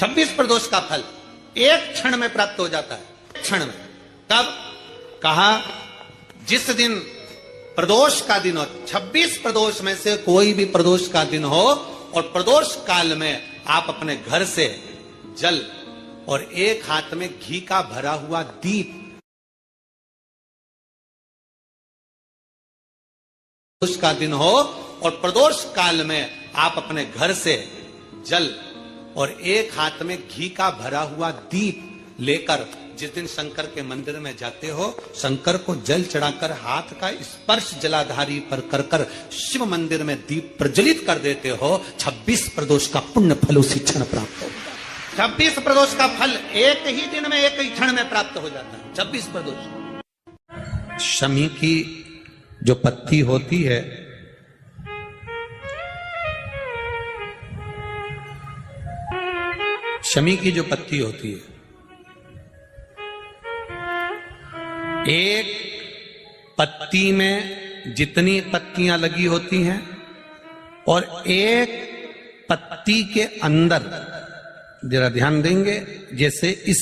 26 प्रदोष का फल एक क्षण में प्राप्त हो जाता है, क्षण में। तब कहा जिस दिन प्रदोष का दिन हो, 26 प्रदोष में से कोई भी प्रदोष का दिन हो और प्रदोष काल में आप अपने घर से जल और एक हाथ में घी का भरा हुआ दीप, प्रदोष का दिन हो और प्रदोष काल में आप अपने घर से जल और एक हाथ में घी का भरा हुआ दीप लेकर जिस दिन शंकर के मंदिर में जाते हो, शंकर को जल चढ़ाकर हाथ का स्पर्श जलाधारी पर कर कर शिव मंदिर में दीप प्रज्वलित कर देते हो, 26 प्रदोष का पुण्य फल उसी क्षण प्राप्त होगा। 26 प्रदोष का फल एक ही दिन में, एक ही क्षण में प्राप्त हो जाता है। 26 प्रदोष। शमी की जो पत्ती होती है, शमी की जो पत्ती होती है, एक पत्ती में जितनी पत्तियां लगी होती हैं और एक पत्ती के अंदर, जरा ध्यान देंगे, जैसे इस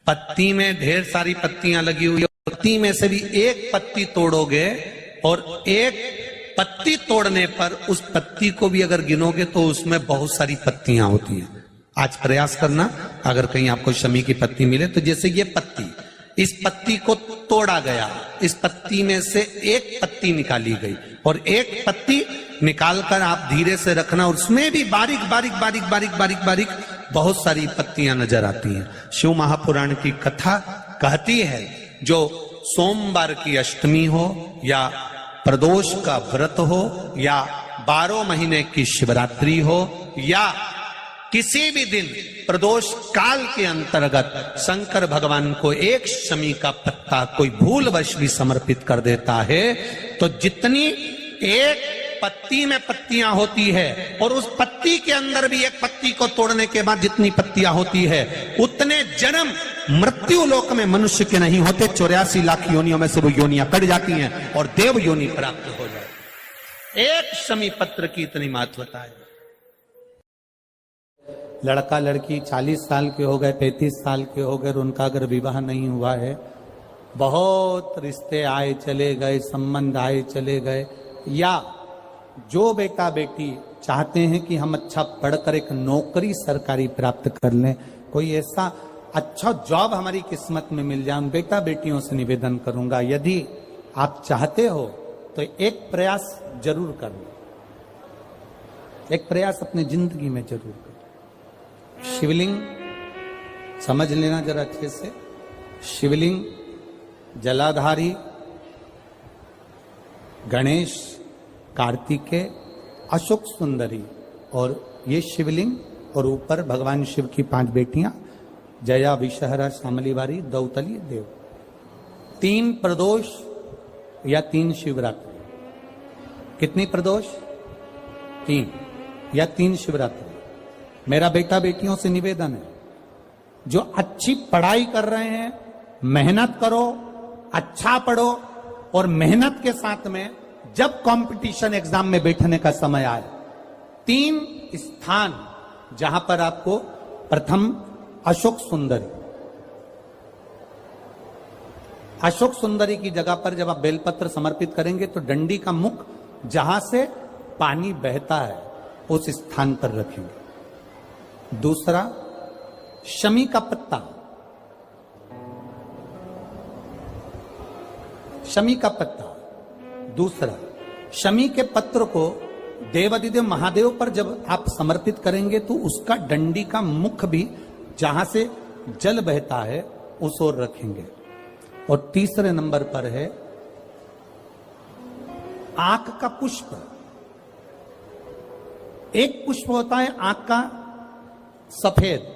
पत्ती में ढेर सारी पत्तियां लगी हुई है, पत्ती में से भी एक पत्ती तोड़ोगे और एक पत्ती तोड़ने पर उस पत्ती को भी अगर गिनोगे तो उसमें बहुत सारी पत्तियां होती हैं। आज प्रयास करना, अगर कहीं आपको शमी की पत्ती मिले तो जैसे ये पत्ती, इस पत्ती को तोड़ा गया, इस पत्ती में से एक पत्ती निकाली गई और एक पत्ती निकालकर आप धीरे से रखना, और उसमें भी बारीक बारीक बारीक बारीक बारीक बारीक बहुत सारी पत्तियां नजर आती हैं। शिव महापुराण की कथा कहती है, जो सोमवार की अष्टमी हो या प्रदोष का व्रत हो या 12 महीने की शिवरात्रि हो या किसी भी दिन प्रदोष काल के अंतर्गत शंकर भगवान को एक शमी का पत्ता कोई भूलवश भी समर्पित कर देता है, तो जितनी एक पत्ती में पत्तियां होती है और उस पत्ती के अंदर भी एक पत्ती को तोड़ने के बाद जितनी पत्तियां होती है, उतने जन्म मृत्यु लोक में मनुष्य के नहीं होते। 84 लाख योनियों में से वो योनियां कट जाती हैं और देव योनि प्राप्त हो जाती। एक शमी पत्र की इतनी महत्वता है। लड़का लड़की 40 साल के हो गए, 35 साल के हो गए, उनका अगर विवाह नहीं हुआ है, बहुत रिश्ते आए चले गए, संबंध आए चले गए, या जो बेटा बेटी चाहते हैं कि हम अच्छा पढ़कर एक नौकरी सरकारी प्राप्त कर लें, कोई ऐसा अच्छा जॉब हमारी किस्मत में मिल जाए, उन बेटा बेटियों से निवेदन करूंगा, यदि आप चाहते हो तो एक प्रयास जरूर करना, एक प्रयास अपनी जिंदगी में जरूर करना। शिवलिंग समझ लेना जरा अच्छे से, शिवलिंग, जलाधारी, गणेश, कार्तिकेय, अशोक सुंदरी, और ये शिवलिंग, और ऊपर भगवान शिव की 5 बेटियां, जया, विषहरा, शामलीवारी, दौतली, देव। 3 प्रदोष या 3 शिवरात्रि। कितनी प्रदोष? 3 या 3 शिवरात्रि। मेरा बेटा बेटियों से निवेदन है, जो अच्छी पढ़ाई कर रहे हैं, मेहनत करो, अच्छा पढ़ो, और मेहनत के साथ में जब कंपटीशन एग्जाम में बैठने का समय आए, 3 स्थान जहां पर आपको, प्रथम अशोक सुंदरी, अशोक सुंदरी की जगह पर जब आप बेलपत्र समर्पित करेंगे तो डंडी का मुख जहां से पानी बहता है उस स्थान पर रखेंगे। दूसरा, शमी का पत्ता, शमी का पत्ता। दूसरा, शमी के पत्र को देवादिदेव महादेव पर जब आप समर्पित करेंगे तो उसका डंडी का मुख भी जहां से जल बहता है उस ओर रखेंगे। और तीसरे नंबर पर है आंख का पुष्प। एक पुष्प होता है आंख का सफेद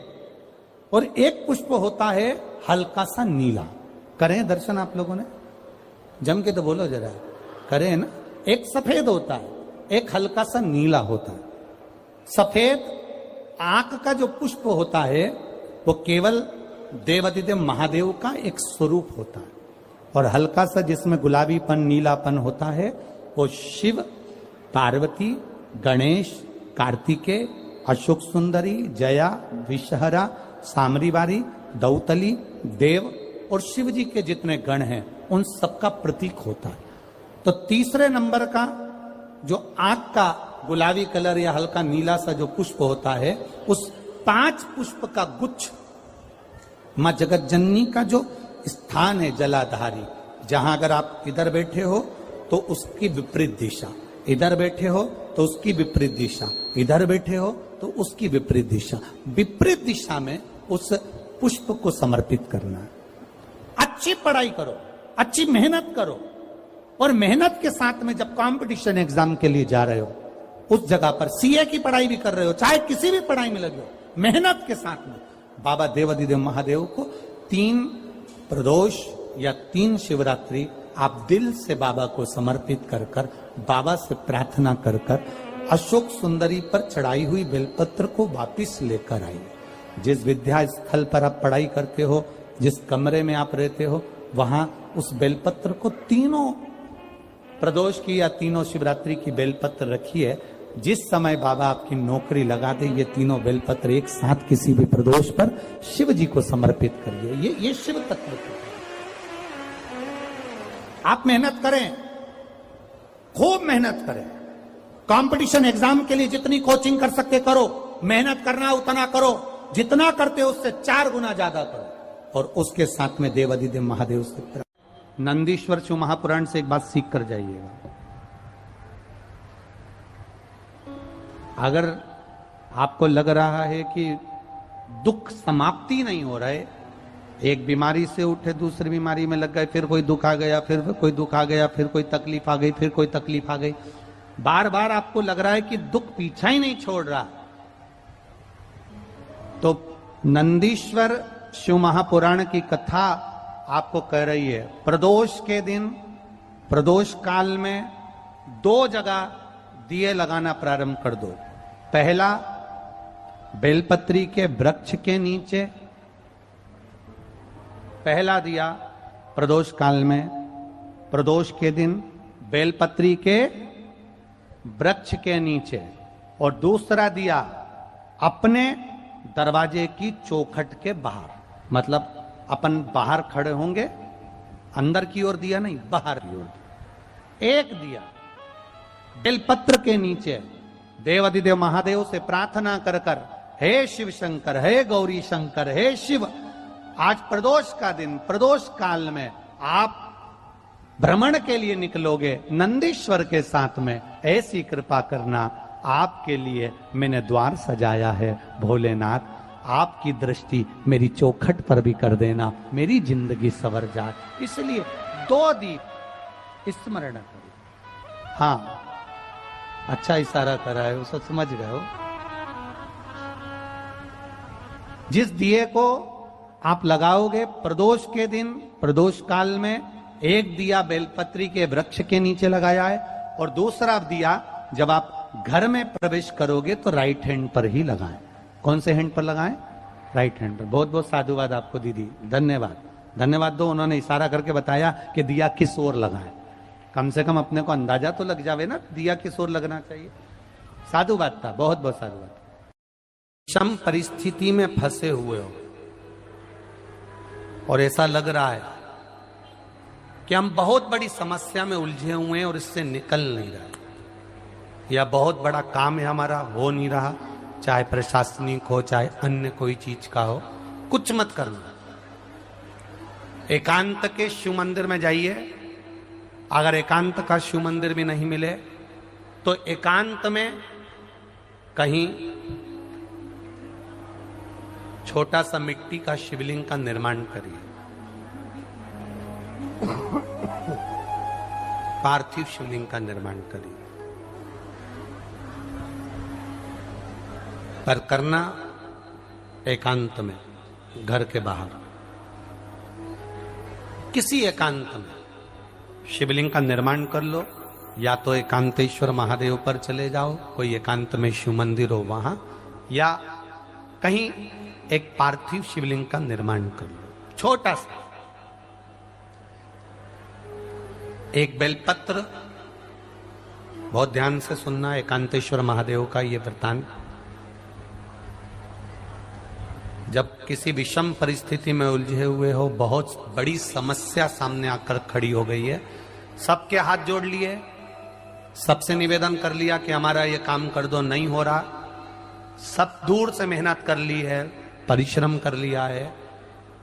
और एक पुष्प होता है हल्का सा नीला। करें दर्शन आप लोगों ने? जम के तो बोलो जरा, करें ना? एक सफेद होता है, एक हल्का सा नीला होता है। सफेद आंख का जो पुष्प होता है वो केवल देवादिदेव महादेव का एक स्वरूप होता है, और हल्का सा जिसमें गुलाबीपन, नीलापन होता है वो शिव, पार्वती, गणेश, कार्तिकेय, अशोक सुंदरी, जया, विषहरा, सामरीवारी, दौतली, देव और शिव जी के जितने गण हैं उन सबका प्रतीक होता है। तो तीसरे नंबर का जो आंख का गुलाबी कलर या हल्का नीला सा जो पुष्प होता है, उस 5 पुष्प का गुच्छ मां जगत जननी का जो स्थान है जलाधारी, जहां अगर आप इधर बैठे हो तो उसकी विपरीत दिशा, इधर बैठे हो तो उसकी विपरीत दिशा, इधर बैठे हो तो उसकी विपरीत दिशा, विपरीत दिशा में उस पुष्प को समर्पित करना है। अच्छी पढ़ाई करो, अच्छी मेहनत करो, और मेहनत के साथ में जब कंपटीशन एग्जाम के लिए जा रहे हो, उस जगह पर सीए की पढ़ाई भी कर रहे हो, चाहे किसी भी पढ़ाई में लगे हो, मेहनत के साथ में बाबा देवाधिदेव महादेव को 3 प्रदोष या 3 शिवरात्रि आप दिल से बाबा को समर्पित कर कर, बाबा से प्रार्थना कर कर अशोक सुंदरी पर चढ़ाई हुई बेलपत्र को वापिस लेकर आइए। जिस विद्या स्थल पर आप पढ़ाई करते हो, जिस कमरे में आप रहते हो, वहां उस बेलपत्र को 3 प्रदोष की या 3 शिवरात्रि की बेलपत्र रखिए। जिस समय बाबा आपकी नौकरी लगा दे, ये 3 बेलपत्र एक साथ किसी भी प्रदोष पर शिव जी को समर्पित करिए। ये शिव तत्व है। आप मेहनत करें, खूब मेहनत करें, कंपटीशन एग्जाम के लिए जितनी कोचिंग कर सकते करो, मेहनत करना उतना करो, जितना करते हो उससे 4 गुना ज्यादा करो, और उसके साथ में देवाधिदेव महादेव से नंदीश्वर शिव महापुराण से एक बात सीख कर जाइएगा। अगर आपको लग रहा है कि दुख समाप्ति नहीं हो रहा है, एक बीमारी से उठे दूसरी बीमारी में लग गए, फिर कोई दुख आ गया, फिर कोई दुख आ गया, फिर कोई तकलीफ आ गई, फिर कोई तकलीफ आ गई, बार बार आपको लग रहा है कि दुख पीछा ही नहीं छोड़ रहा, तो नंदीश्वर शिव महापुराण की कथा आपको कह रही है, प्रदोष के दिन, प्रदोष काल में 2 जगह दिए लगाना प्रारंभ कर दो। पहला, बेलपत्री के वृक्ष के नीचे पहला दिया प्रदोष काल में, प्रदोष के दिन बेलपत्री के वृक्ष के नीचे, और दूसरा दिया अपने दरवाजे की चौखट के बाहर, मतलब अपन बाहर खड़े होंगे, अंदर की ओर दिया नहीं, बाहर की ओर। एक दिया बेलपत्र के नीचे देवाधिदेव महादेव से प्रार्थना कर कर, हे शिव शंकर, हे गौरी शंकर, हे शिव, आज प्रदोष का दिन, प्रदोष काल में आप भ्रमण के लिए निकलोगे नंदीश्वर के साथ में, ऐसी कृपा करना, आपके लिए मैंने द्वार सजाया है भोलेनाथ, आपकी दृष्टि मेरी चौखट पर भी कर देना, मेरी जिंदगी सवर जाए। इसलिए 2 दीप स्मरण करो। हाँ, अच्छा इशारा करा है, उसे समझ गए हो। जिस दिए को आप लगाओगे प्रदोष के दिन, प्रदोष काल में, एक दिया बेलपत्री के वृक्ष के नीचे लगाया है, और दूसरा दिया जब आप घर में प्रवेश करोगे तो राइट हैंड पर ही लगाएं। कौन से हैंड पर लगाएं? राइट हैंड पर। बहुत बहुत साधुवाद आपको दीदी, धन्यवाद, धन्यवाद दो। उन्होंने इशारा करके बताया कि दिया किस ओर लगाएं, कम से कम अपने को अंदाजा तो लग जावे ना दिया किस ओर लगना चाहिए। साधुवाद था, बहुत बहुत साधुवाद। विषम परिस्थिति में फंसे हुए हो और ऐसा लग रहा है कि हम बहुत बड़ी समस्या में उलझे हुए हैं और इससे निकल नहीं रहे, या बहुत बड़ा काम है हमारा, हो नहीं रहा, चाहे प्रशासनिक हो चाहे अन्य कोई चीज का हो, कुछ मत करना। एकांत के शिव मंदिर में जाइए। अगर एकांत का शिव मंदिर भी नहीं मिले तो एकांत में कहीं छोटा सा मिट्टी का शिवलिंग का निर्माण करिए, पार्थिव शिवलिंग का निर्माण करिए, पर करना एकांत में, घर के बाहर किसी एकांत में शिवलिंग का निर्माण कर लो। या तो एकांतेश्वर महादेव पर चले जाओ, कोई एकांत में शिव मंदिर हो वहां, या कहीं एक पार्थिव शिवलिंग का निर्माण कर लो, छोटा सा। एक बेलपत्र, बहुत ध्यान से सुनना, एकांतेश्वर महादेव का ये वृतांत। जब किसी विषम परिस्थिति में उलझे हुए हो, बहुत बड़ी समस्या सामने आकर खड़ी हो गई है, सबके हाथ जोड़ लिए, सबसे निवेदन कर लिया कि हमारा ये काम कर दो, नहीं हो रहा, सब दूर से मेहनत कर ली है, परिश्रम कर लिया है,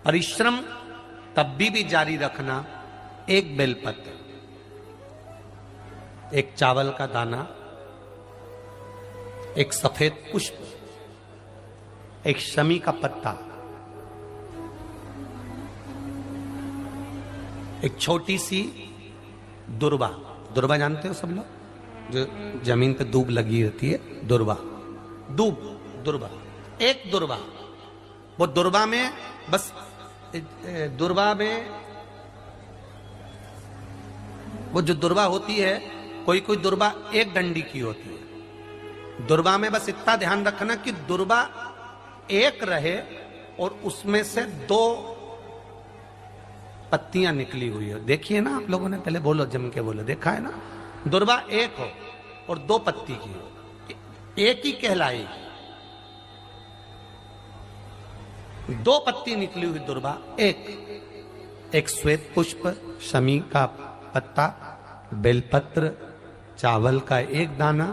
परिश्रम तब भी जारी रखना। एक बेलपत्र, एक चावल का दाना, एक सफेद पुष्प, एक शमी का पत्ता, एक छोटी सी दुर्वा। दुर्वा जानते हो सब लोग, जो जमीन पे दूब लगी रहती है, दुर्वा, दुर्वा, एक दुर्वा। वो दुर्वा में बस, दुर्वा में वो जो दुर्वा होती है, कोई कोई दुर्वा एक डंडी की होती है। दुर्वा में बस इतना ध्यान रखना कि दुर्वा एक रहे और उसमें से 2 पत्तियां निकली हुई हो। देखिए ना आप लोगों ने, पहले बोलो, जम के बोलो, देखा है ना? दुर्वा एक हो और 2 पत्ती की हो, एक ही कहलाएगी। 2 पत्ती निकली हुई दुर्वा, एक श्वेत पुष्प, शमी का पत्ता, बेलपत्र, चावल का एक दाना।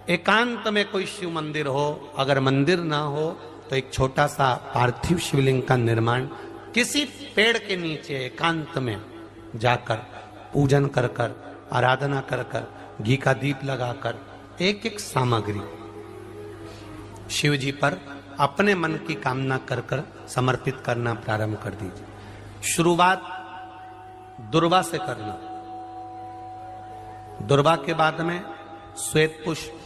एकांत में कोई शिव मंदिर हो, अगर मंदिर ना हो तो एक छोटा सा पार्थिव शिवलिंग का निर्माण किसी पेड़ के नीचे एकांत में जाकर पूजन कर कर, आराधना कर कर, घी का दीप लगाकर एक एक सामग्री शिव जी पर अपने मन की कामना कर कर समर्पित करना प्रारंभ कर दीजिए। शुरुआत दुर्वा से करना। दुर्वा के बाद में श्वेत पुष्प,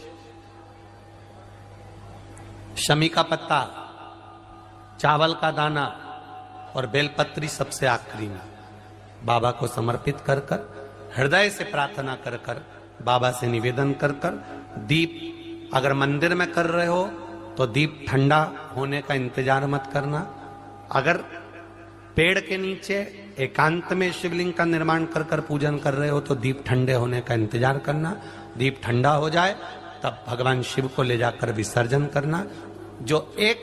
शमी का पत्ता, चावल का दाना और बेलपत्री सबसे आखिरी में बाबा को समर्पित कर कर, हृदय से प्रार्थना कर कर, बाबा से निवेदन कर कर, दीप अगर मंदिर में कर रहे हो तो दीप ठंडा होने का इंतजार मत करना। अगर पेड़ के नीचे एकांत में शिवलिंग का निर्माण कर कर पूजन कर रहे हो तो दीप ठंडे होने का इंतजार करना। दीप ठंडा हो जाए तब भगवान शिव को ले जाकर विसर्जन करना। जो एक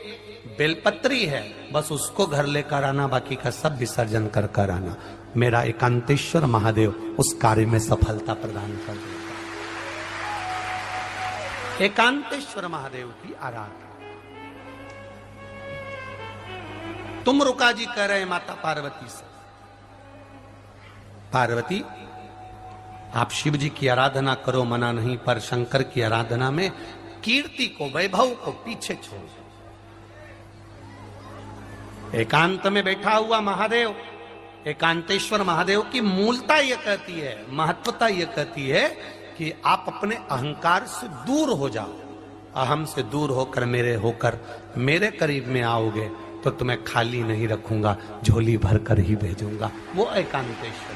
बेलपत्री है बस उसको घर लेकर आना, बाकी का सब विसर्जन कर कर आना। मेरा एकांतेश्वर महादेव उस कार्य में सफलता प्रदान कर देगा। एकांतेश्वर महादेव की आराधना। तुम रुका जी कह रहे माता पार्वती से, पार्वती आप शिव जी की आराधना करो, मना नहीं, पर शंकर की आराधना में कीर्ति को, वैभव को पीछे छोड़। एकांत में बैठा हुआ महादेव, एकांतेश्वर महादेव की मूलता यह कहती है, महत्वता यह कहती है कि आप अपने अहंकार से दूर हो जाओ। अहम से दूर होकर मेरे करीब में आओगे तो तुम्हें खाली नहीं रखूंगा, झोली भर कर ही भेजूंगा। वो एकांतेश्वर।